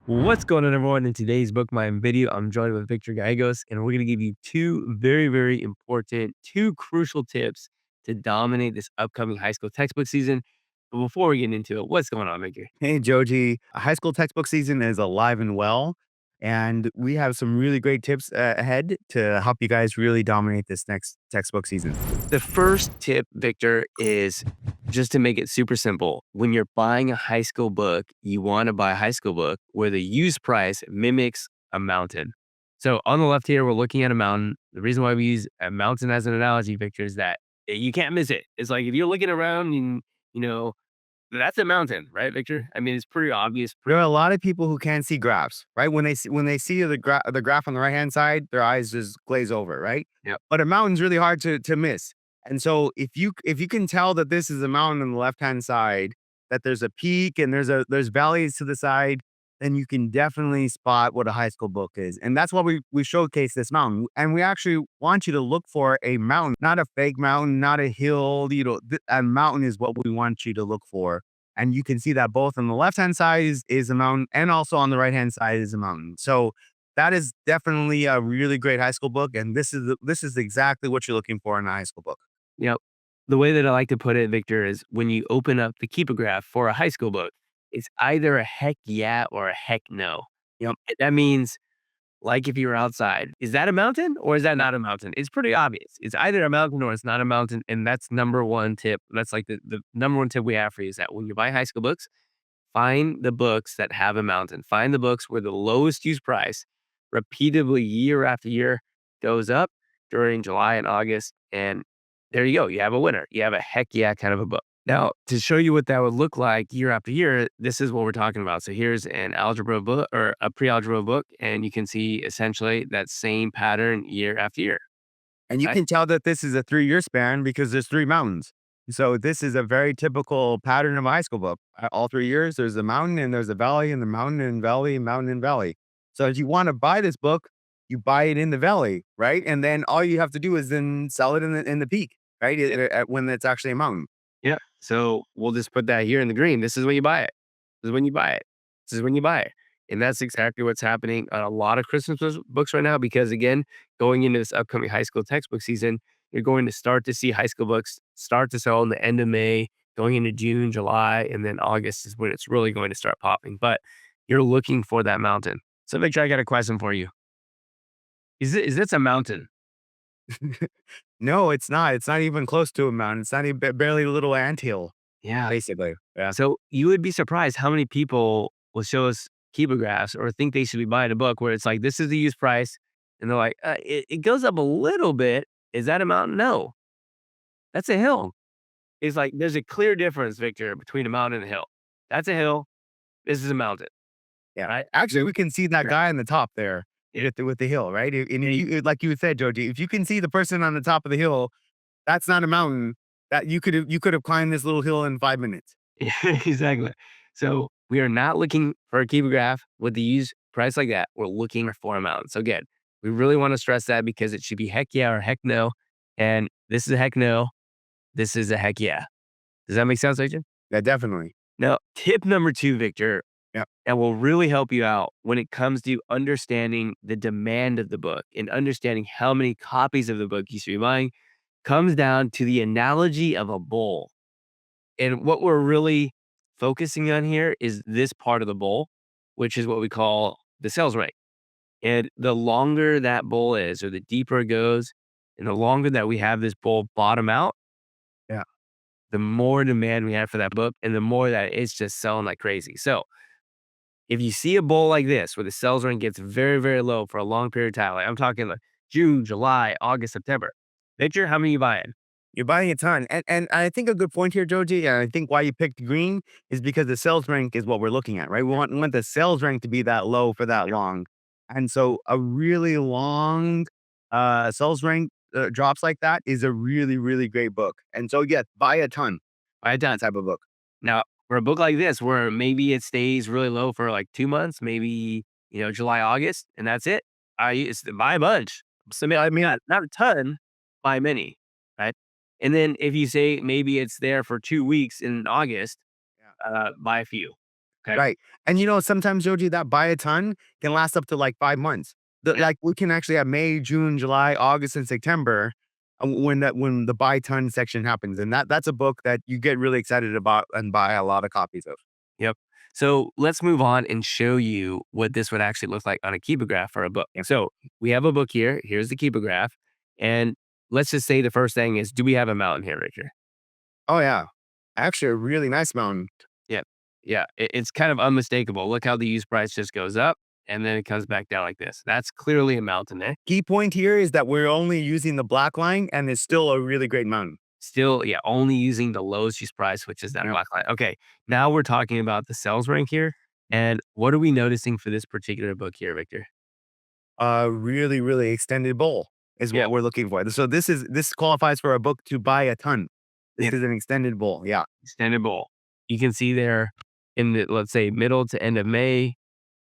What's going on, everyone? In today's BookMine video, I'm joined with Victor Gallegos, and we're going to give you two very important, two crucial tips to dominate this upcoming high school textbook season. But before we get into it, what's going on, Victor? Hey, Joji. High school textbook season is alive and well, and we have some really great tips ahead to help you guys really dominate this next textbook season. The first tip, Victor, is just to make it super simple. When you're buying a high school book, you want to buy a high school book where the used price mimics a mountain. So on the left here, we're looking at a mountain. The reason why we use a mountain as an analogy, Victor, is that you can't miss it. It's like if you're looking around and, you know, that's a mountain, right, Victor? I mean, it's pretty obvious. There are a lot of people who can't see graphs, right? When they see the graph on the right hand side, their eyes just glaze over, right? Yep. But a mountain's really hard to miss. And so if you can tell that this is a mountain on the left hand side, that there's a peak and there's valleys to the side, then you can definitely spot what a high school book is. And that's why we showcase this mountain. And we actually want you to look for a mountain, not a fake mountain, not a hill. A mountain is what we want you to look for, and you can see that both on the left-hand side is a mountain and also on the right-hand side is a mountain. So that is definitely a really great high school book. And this is exactly what you're looking for in a high school book. Yep. The way that I like to put it, Victor, is when you open up the Keepograph for a high school book, it's either a heck yeah or a heck no. Yep. That means, like, if you were outside, is that a mountain or is that not a mountain? It's pretty obvious. It's either a mountain or it's not a mountain. And that's number one tip. That's like the number one tip we have for you is that when you buy high school books, find the books that have a mountain. Find the books where the lowest used price repeatedly year after year goes up during July and August. And there you go. You have a winner. You have a heck yeah kind of a book. Now, to show you what that would look like year after year, this is what we're talking about. So here's an algebra book or a pre-algebra book, and you can see essentially that same pattern year after year. And you Right? can tell that this is a 3-year span because there's 3 mountains. So this is a very typical pattern of a high school book. All 3 years, there's a mountain and there's a valley and the mountain and valley, mountain and valley. So if you want to buy this book, you buy it in the valley, right? And then all you have to do is then sell it in the peak, right? When it's actually a mountain. Yeah. So we'll just put that here in the green. This is when you buy it. This is when you buy it. This is when you buy it. And that's exactly what's happening on a lot of Christmas books right now. Because again, going into this upcoming high school textbook season, you're going to start to see high school books start to sell in the end of May, going into June, July, and then August is when it's really going to start popping. But you're looking for that mountain. So, Victor, I got a question for you. Is this a mountain? No, it's not. It's not even close to a mountain. It's not even barely a little anthill, Yeah. basically. Yeah. So you would be surprised how many people will show us Keepagraphs or think they should be buying a book where it's like, this is the used price. And they're like, it goes up a little bit. Is that a mountain? No, that's a hill. It's like, there's a clear difference, Victor, between a mountain and a hill. That's a hill. This is a mountain, Yeah. right? Actually, we can see that Right. guy on the top there Yeah. with the hill, right? And if you like you said, Joji, if you can see the person on the top of the hill, that's not a mountain. That you could have climbed this little hill in 5 minutes. Yeah, exactly. So we are not looking for a Keepagraph with the used price like that. We're looking for a mountain. So again, we really want to stress that because it should be heck yeah or heck no. And this is a heck no. This is a heck yeah. Does that make sense, Agent? Yeah, definitely. Now, tip number two, Victor, Yeah. that will really help you out when it comes to understanding the demand of the book and understanding how many copies of the book you should be buying comes down to the analogy of a bowl. And what we're really focusing on here is this part of the bowl, which is what we call the sales rate. And the longer that bowl is, or the deeper it goes, and the longer that we have this bowl bottom out, Yeah. the more demand we have for that book and the more that it's just selling like crazy. So if you see a bowl like this where the sales rate gets very low for a long period of time, like I'm talking like June, July, August, September, Victor, how many you buying? You're buying a ton. And I think a good point here, Joji, and I think why you picked green is because the sales rank is what we're looking at, right? We want the sales rank to be that low for that long. And so a really long sales rank drops like that is a really great book. And so yeah, buy a ton. Buy a ton type of book. Now, for a book like this, where maybe it stays really low for like 2 months, maybe, July, August, and that's it. I used to buy a bunch. So, I mean, not a ton, buy many, right? And then if you say maybe it's there for 2 weeks in August, Yeah. buy a few. Okay. Right. And sometimes, Joji, that buy a ton can last up to like 5 months. Yeah. Like we can actually have May, June, July, August, and September when the buy ton section happens. And that's a book that you get really excited about and buy a lot of copies of. Yep. So let's move on and show you what this would actually look like on a kebograph for a book. Yeah. So we have a book here. Here's the kebograph. And let's just say the first thing is, do we have a mountain here, Victor? Oh yeah. Actually a really nice mountain. Yeah. Yeah. It's kind of unmistakable. Look how the used price just goes up and then it comes back down like this. That's clearly a mountain, eh? Key point here is that we're only using the black line and it's still a really great mountain. Still, yeah, only using the lowest use price, which is that Yep. black line. Okay. Now we're talking about the sales rank here. And what are we noticing for this particular book here, Victor? A really, really extended bowl is Yeah. what we're looking for. So this qualifies for a book to buy a ton. This Yeah. is an extended bowl. Yeah. Extended bowl. You can see there in the, let's say, middle to end of May,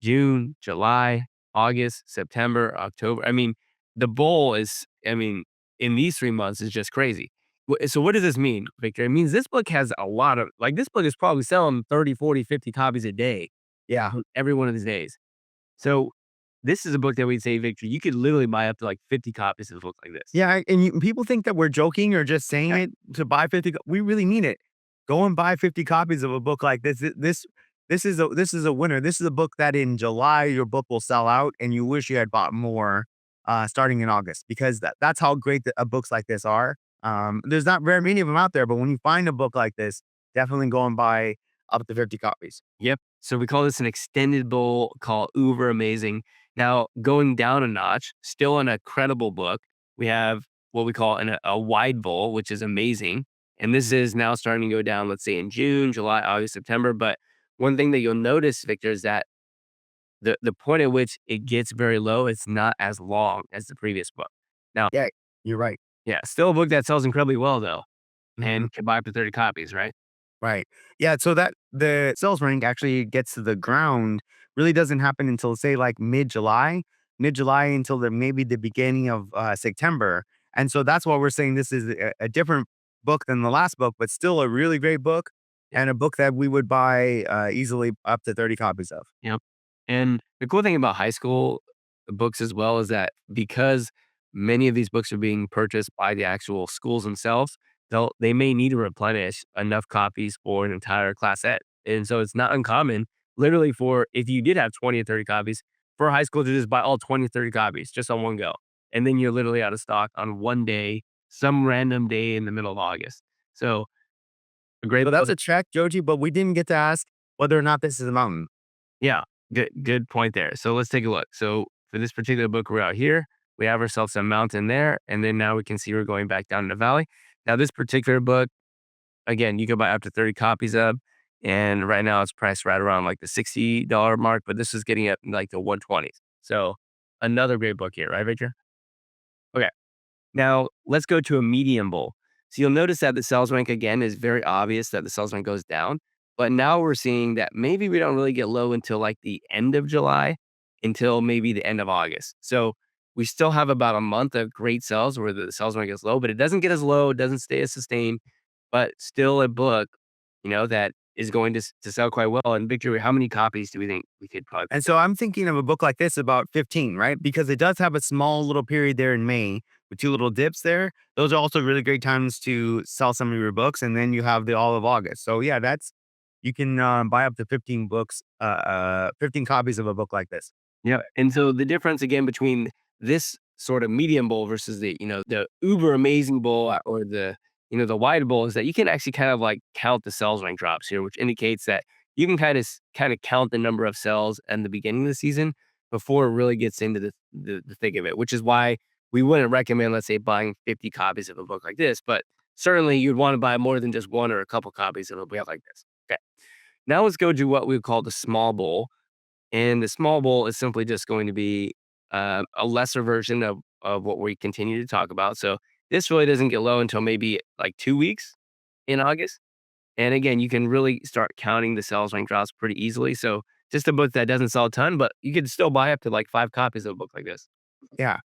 June, July, August, September, October. I mean, the bowl is, I mean, in these 3 months is just crazy. So what does this mean, Victor? It means this book has a lot of, like, this book is probably selling 30, 40, 50 copies a day Yeah. on every one of these days. So this is a book that we'd say, Victor, you could literally buy up to like 50 copies of a book like this. Yeah, and people think that we're joking or just saying Yeah. it to buy 50 we really mean it. Go and buy 50 copies of a book like this. This is a winner. This is a book that in July, your book will sell out, and you wish you had bought more, starting in August, because that's how great books like this are. There's not very many of them out there, but when you find a book like this, definitely go and buy up to 50 copies. Yep. So we call this an extended bowl called Uber Amazing. Now, going down a notch, still an incredible book, we have what we call a wide bowl, which is amazing. And this is now starting to go down, let's say in June, July, August, September. But one thing that you'll notice, Victor, is that the point at which it gets very low, it's not as long as the previous book. Now, Yeah, you're right. yeah, still a book that sells incredibly well, though, Mhm. and can buy up to 30 copies, right? Right. Yeah, so that the sales rank actually gets to the ground really doesn't happen until, say, like mid-July until maybe the beginning of September. And so that's why we're saying this is a different book than the last book, but still a really great book and a book that we would buy easily up to 30 copies of. Yep. And the cool thing about high school books as well is that because many of these books are being purchased by the actual schools themselves, they may need to replenish enough copies for an entire classette. And so it's not uncommon, literally, for if you did have 20 or 30 copies, for a high school to just buy all 20 or 30 copies just on one go. And then you're literally out of stock on one day, some random day in the middle of August. So a great So that's book. a check, Joji, but we didn't get to ask whether or not this is a mountain. Yeah, good point there. So let's take a look. So for this particular book, we're out here. We have ourselves a mountain there, and then now we can see we're going back down the valley. Now, this particular book, again, you can buy up to 30 copies of, and right now it's priced right around like the $60 mark, but this is getting up in like the 120s. So another great book here, right, Victor? Okay. Now, let's go to a medium bowl. So you'll notice that the sales rank again is very obvious that the sales rank goes down. But now we're seeing that maybe we don't really get low until like the end of July, until maybe the end of August. So we still have about a month of great sales where the sales rank is low, but it doesn't get as low, it doesn't stay as sustained, but still a book, that is going to sell quite well. And Victor, how many copies do we think we could probably And so I'm thinking of a book like this about 15, right? Because it does have a small little period there in May with two little dips there. Those are also really great times to sell some of your books. And then you have the all of August. So yeah, you can buy up to 15 books, 15 copies of a book like this. Yeah, and so the difference again between this sort of medium bowl versus the uber amazing bowl or the wide bowl is that you can actually kind of like count the sales rank drops here, which indicates that you can kind of count the number of sales in the beginning of the season before it really gets into the thick of it, which is why we wouldn't recommend, let's say, buying 50 copies of a book like this, but certainly you'd want to buy more than just one or a couple copies of a book like this. Okay. Now let's go to what we would call the small bowl, and the small bowl is simply just going to be a lesser version of what we continue to talk about. So this really doesn't get low until maybe like 2 weeks in August. And again, you can really start counting the sales rank drops pretty easily. So just a book that doesn't sell a ton, but you could still buy up to like 5 copies of a book like this. Yeah,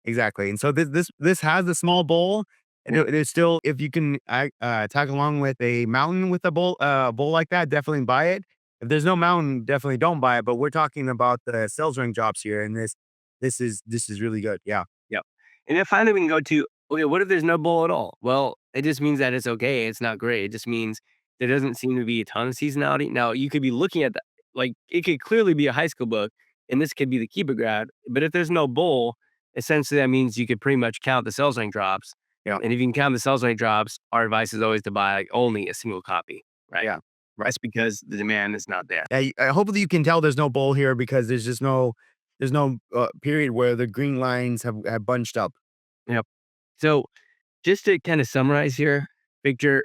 exactly. And so this has a small bowl. And it is still, if you can tag along with a mountain with a bowl like that, definitely buy it. If there's no mountain, definitely don't buy it. But we're talking about the sales rank drops here, and this is really good. Yeah, Yep. And then finally we can go to, okay, what if there's no bowl at all? Well, it just means that it's okay. It's not great. It just means there doesn't seem to be a ton of seasonality. Now you could be looking at like it could clearly be a high school book, and this could be the Kiba grad. But if there's no bowl, essentially that means you could pretty much count the sales rank drops. yeah, And if you can count the sales rank drops, our advice is always to buy like only a single copy, right? yeah. Right. That's because the demand is not there. Yeah, hopefully you can tell there's no bowl here because there's no period where the green lines have bunched up. Yep. So just to kind of summarize here, Victor,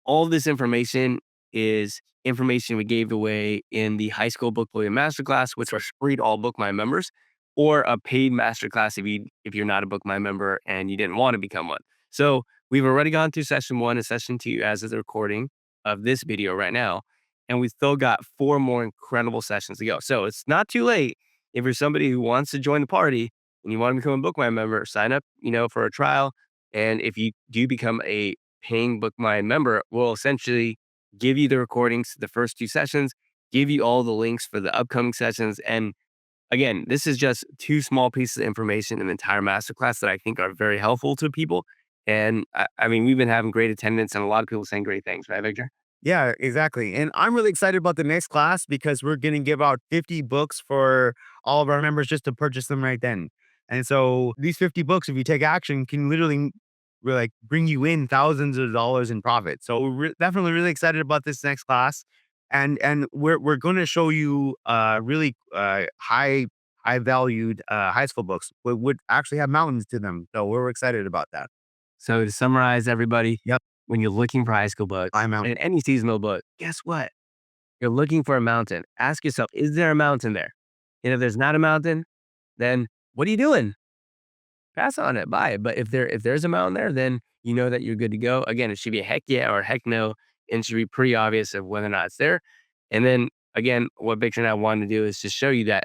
all this information is information we gave away in the high school book building masterclass, which was free to all BookMine members, or a paid masterclass if you're not a BookMine member and you didn't want to become one. So we've already gone through session 1 and session 2 as of the recording of this video right now, and we still got 4 more incredible sessions to go. So it's not too late if you're somebody who wants to join the party and you want to become a BookMine member. Sign up, for a trial, and if you do become a paying BookMine member, we'll essentially give you the recordings to the first 2 sessions, give you all the links for the upcoming sessions. And again, this is just 2 small pieces of information in the entire masterclass that I think are very helpful to people. And I mean, we've been having great attendance and a lot of people saying great things, right, Victor? Yeah, exactly. And I'm really excited about the next class because we're going to give out 50 books for all of our members just to purchase them right then. And so these 50 books, if you take action, can literally like bring you in thousands of dollars in profit. So we're definitely really excited about this next class. And we're going to show you really high valued high school books would actually have mountains to them. So we're excited about that. So to summarize, everybody, Yep. when you're looking for high school books I'm out. and any seasonal book, guess what? You're looking for a mountain. Ask yourself, is there a mountain there? And if there's not a mountain, then what are you doing? Pass on it, buy it. But if there's a mountain there, then you know that you're good to go. Again, it should be a heck yeah or a heck no, and it should be pretty obvious of whether or not it's there. And then again, what Victor and I wanted to do is just show you that,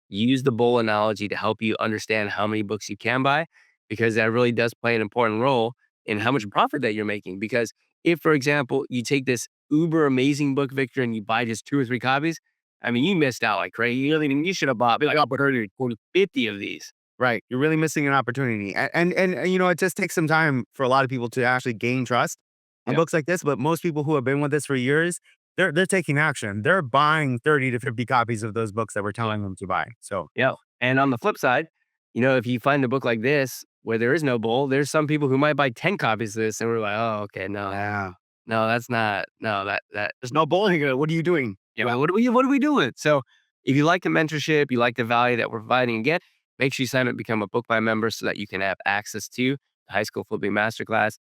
use the bowl analogy to help you understand how many books you can buy, because that really does play an important role in how much profit that you're making. Because if, for example, you take this uber amazing book, Victor, and you buy just 2 or 3 copies, I mean, you missed out like crazy. You should have bought, be like, oh, but 30, 40, 50 of these. Right. You're really missing an opportunity. And it just takes some time for a lot of people to actually gain trust on Yeah. books like this. But most people who have been with us for years, they're taking action. They're buying 30 to 50 copies of those books that we're telling them to buy. So Yeah. And on the flip side, if you find a book like this where there is no bowl, there's some people who might buy 10 copies of this and we're like, oh, okay, no, yeah. no, that's not, no, that, There's no bowling here. What are you doing? yeah, well, what are we doing? So if you like the mentorship, you like the value that we're providing, again, make sure you sign up and become a BookMine member so that you can have access to the high school flipping masterclass.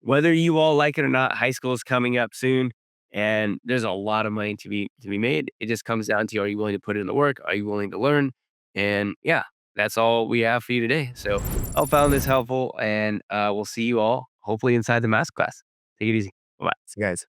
Whether you all like it or not, high school is coming up soon, and there's a lot of money to be made. It just comes down to, are you willing to put in the work? Are you willing to learn? And yeah, that's all we have for you today. So I hope you found this helpful, and we'll see you all hopefully inside the masterclass. Take it easy. Bye. So guys.